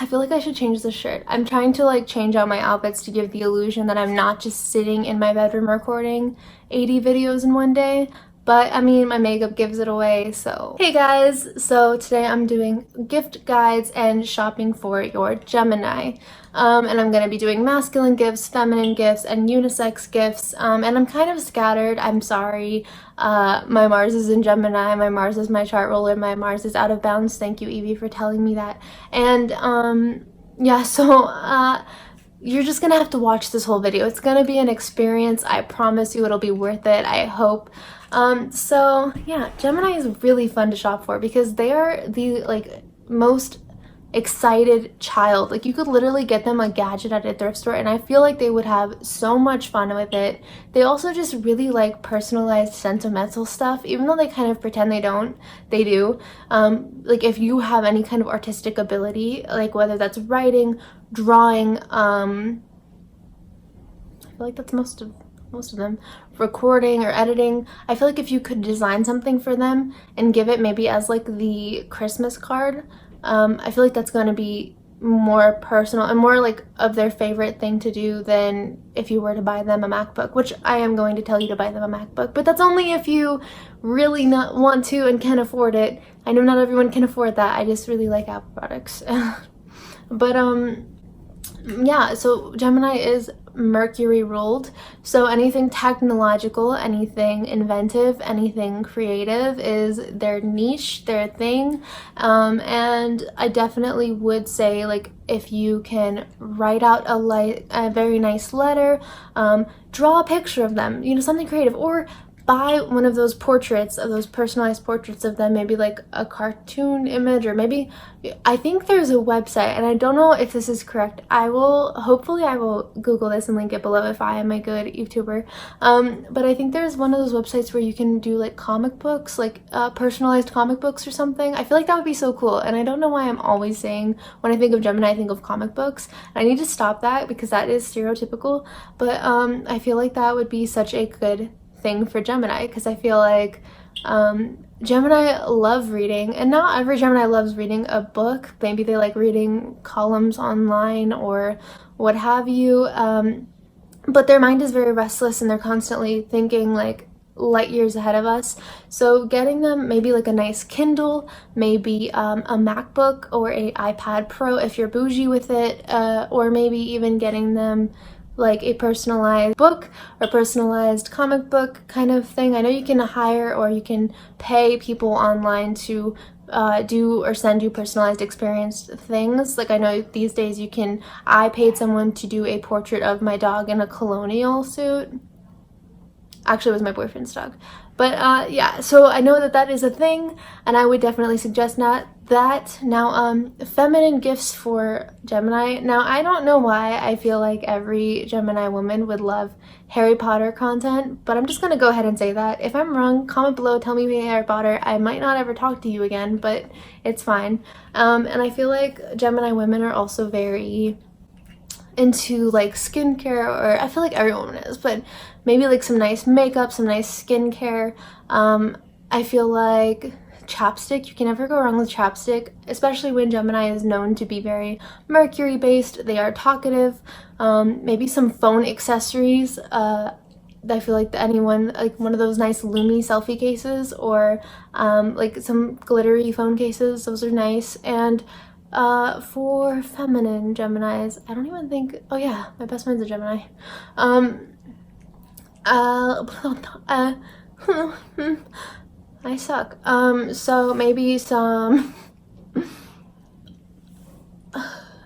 feel like I should change the shirt. I'm trying to like change out my outfits to give the illusion that I'm not just sitting in my bedroom recording 80 videos in one day. But I mean, my makeup gives it away, so. Hey guys, so today I'm doing gift guides and shopping for your Gemini. And I'm gonna be doing masculine gifts, feminine gifts, and unisex gifts. And I'm kind of scattered, I'm sorry. My Mars is in Gemini, my Mars is my chart ruler, my Mars is out of bounds. Thank you, Evie, for telling me that. And yeah, so you're just gonna have to watch this whole video. It's gonna be an experience. I promise you it'll be worth it, I hope. So yeah, Gemini is really fun to shop for because they are the like most excited child. Like you could literally get them a gadget at a thrift store and I feel like they would have so much fun with it. They also just really like personalized sentimental stuff, even though they kind of pretend they don't, they do. Like if you have any kind of artistic ability, like whether that's writing, drawing, I feel like that's most of them, recording or editing. I feel like if you could design something for them and give it maybe as like the Christmas card, I feel like that's going to be more personal and more like of their favorite thing to do than if you were to buy them a MacBook, which I am going to tell you to buy them a MacBook, but that's only if you really not want to and can afford it. I know not everyone can afford that. I just really like Apple products. But yeah, so Gemini is Mercury ruled, so anything technological, anything inventive, anything creative is their niche, their thing. And I definitely would say, like, if you can write out a very nice letter, draw a picture of them, you know, something creative, or buy one of those portraits, of those personalized portraits of them, maybe like a cartoon image, or maybe, I think there's a website, and I don't know if this is correct. Hopefully I will Google this and link it below if I am a good YouTuber. But I think there's one of those websites where you can do like comic books, like personalized comic books or something. I feel like that would be so cool, and I don't know why I'm always saying when I think of Gemini I think of comic books. I need to stop that because that is stereotypical, but I feel like that would be such a good thing for Gemini, because I feel like Gemini love reading, and not every Gemini loves reading a book. Maybe they like reading columns online or what have you, but their mind is very restless and they're constantly thinking like light years ahead of us. So getting them maybe like a nice Kindle, maybe a MacBook or a iPad Pro if you're bougie with it, or maybe even getting them like a personalized book or personalized comic book kind of thing. I know you can hire or you can pay people online to do or send you personalized experienced things. Like I know these days I paid someone to do a portrait of my dog in a colonial suit. Actually, it was my boyfriend's dog. But yeah, so I know that that is a thing, and I would definitely suggest that. Now, feminine gifts for Gemini. Now, I don't know why I feel like every Gemini woman would love Harry Potter content, but I'm just gonna go ahead and say that. If I'm wrong, comment below, tell me we hate Harry Potter. I might not ever talk to you again, but it's fine. And I feel like Gemini women are also very into like skincare, or I feel like every woman is, but maybe like some nice makeup, some nice skincare. I feel like chapstick, you can never go wrong with chapstick, especially when Gemini is known to be very Mercury based. They are talkative. Maybe some phone accessories. I feel like anyone, like one of those nice Lumi selfie cases, or like some glittery phone cases, those are nice. And for feminine Geminis, I don't even think, oh yeah, my best friend's a Gemini. I suck. So maybe some,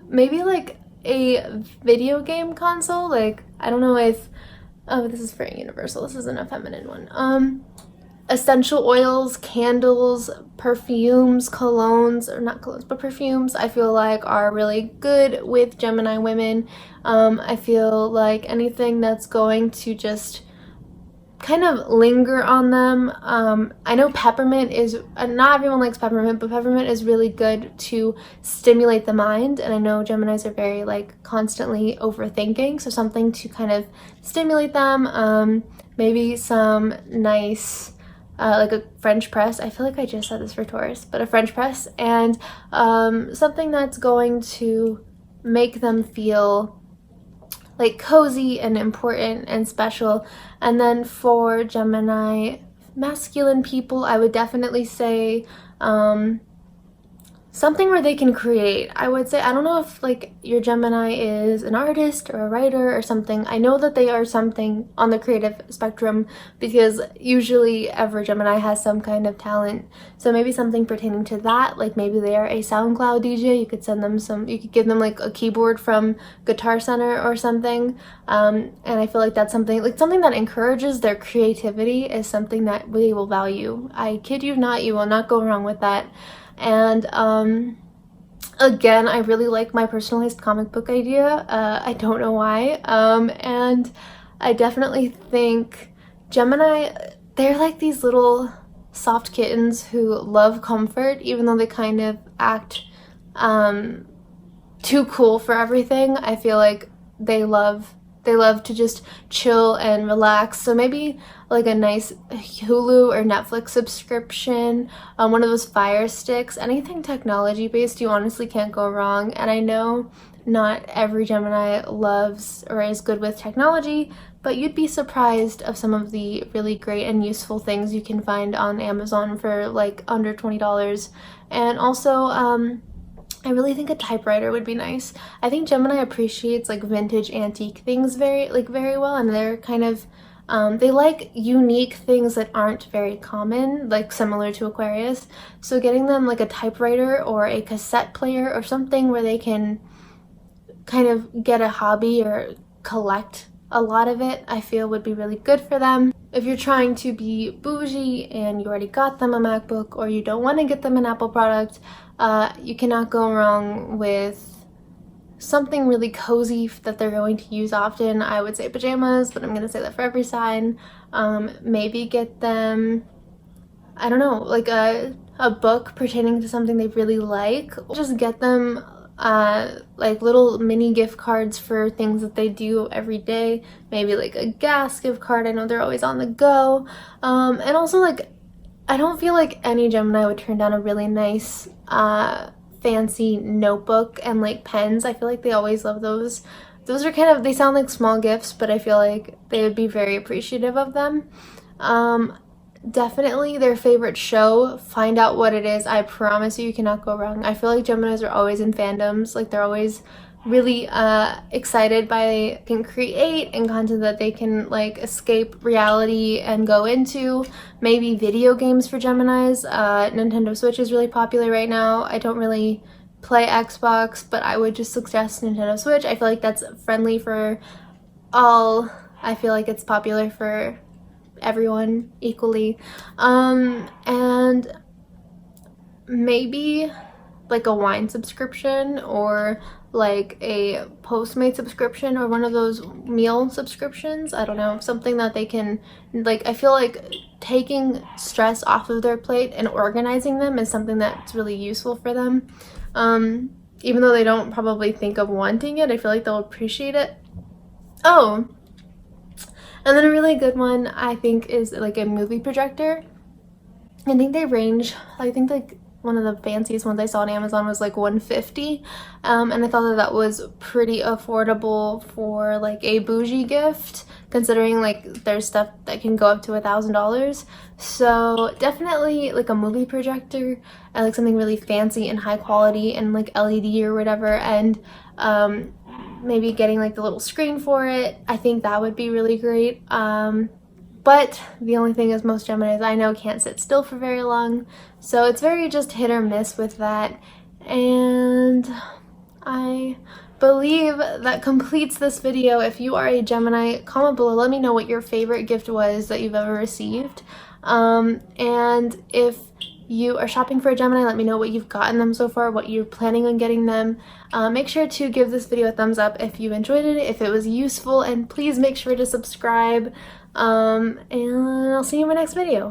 maybe like a video game console. Like, I don't know if, oh, this is very universal. This isn't a feminine one. Essential oils, candles, perfumes, colognes, or not colognes, but perfumes, I feel like are really good with Gemini women. I feel like anything that's going to just kind of linger on them. I know peppermint is, not everyone likes peppermint, but peppermint is really good to stimulate the mind, and I know Geminis are very like constantly overthinking, so something to kind of stimulate them. Maybe some nice like a French press. I feel like I just said this for Taurus, but a French press, and something that's going to make them feel like cozy and important and special. And then for Gemini masculine people, I would definitely say something where they can create. I would say, I don't know if like your Gemini is an artist or a writer or something. I know that they are something on the creative spectrum because usually every Gemini has some kind of talent. So maybe something pertaining to that, like maybe they are a SoundCloud DJ. You could send them you could give them like a keyboard from Guitar Center or something. And I feel like that's something that encourages their creativity is something that they will value. I kid you not, you will not go wrong with that. And again, I really like my personalized comic book idea. I don't know why. And I definitely think Gemini, they're like these little soft kittens who love comfort, even though they kind of act too cool for everything. I feel like they love to just chill and relax. So maybe like a nice Hulu or Netflix subscription, one of those Fire Sticks, anything technology based, you honestly can't go wrong. And I know not every Gemini loves or is good with technology, but you'd be surprised of some of the really great and useful things you can find on Amazon for like under $20. And also, I really think a typewriter would be nice. I think Gemini appreciates like vintage antique things very well, and they're kind of they like unique things that aren't very common, like similar to Aquarius. So getting them like a typewriter or a cassette player or something where they can kind of get a hobby or collect a lot of it, I feel would be really good for them. If you're trying to be bougie and you already got them a MacBook, or you don't want to get them an Apple product, you cannot go wrong with something really cozy that they're going to use often. I would say pajamas, but I'm going to say that for every sign. Maybe get them, I don't know, like a book pertaining to something they really like. Just get them like little mini gift cards for things that they do every day. Maybe like a gas gift card. I know they're always on the go. And also, like, I don't feel like any Gemini would turn down a really nice fancy notebook and like pens. I feel like they always love those. Those are kind of, they sound like small gifts, but I feel like they would be very appreciative of them. Definitely their favorite show, find out what it is. I promise you cannot go wrong. I feel like Geminis are always in fandoms. Like, they're always really excited by can create and content that they can like escape reality and go into. Maybe video games for Geminis. Nintendo Switch is really popular right now. I don't really play Xbox, but I would just suggest Nintendo Switch. I feel like that's friendly for all. I feel like it's popular for everyone equally. And maybe like a wine subscription, or like a Postmate subscription, or one of those meal subscriptions. I don't know, something that they can, like, I feel like taking stress off of their plate and organizing them is something that's really useful for them. Even though they don't probably think of wanting it, I feel like they'll appreciate it. Oh, and then a really good one I think is like a movie projector. I think they range, I think like one of the fanciest ones I saw on Amazon was like $150, and I thought that was pretty affordable for like a bougie gift, considering like there's stuff that can go up to $1,000. So definitely like a movie projector, and like something really fancy and high quality and like LED or whatever, and maybe getting like the little screen for it. I think that would be really great. But the only thing is, most Geminis I know can't sit still for very long, so it's very just hit or miss with that. And I believe that completes this video. If you are a Gemini, comment below, let me know what your favorite gift was that you've ever received. And if you are shopping for a Gemini, let me know what you've gotten them so far, what you're planning on getting them. Make sure to give this video a thumbs up if you enjoyed it, if it was useful, and please make sure to subscribe. And I'll see you in my next video.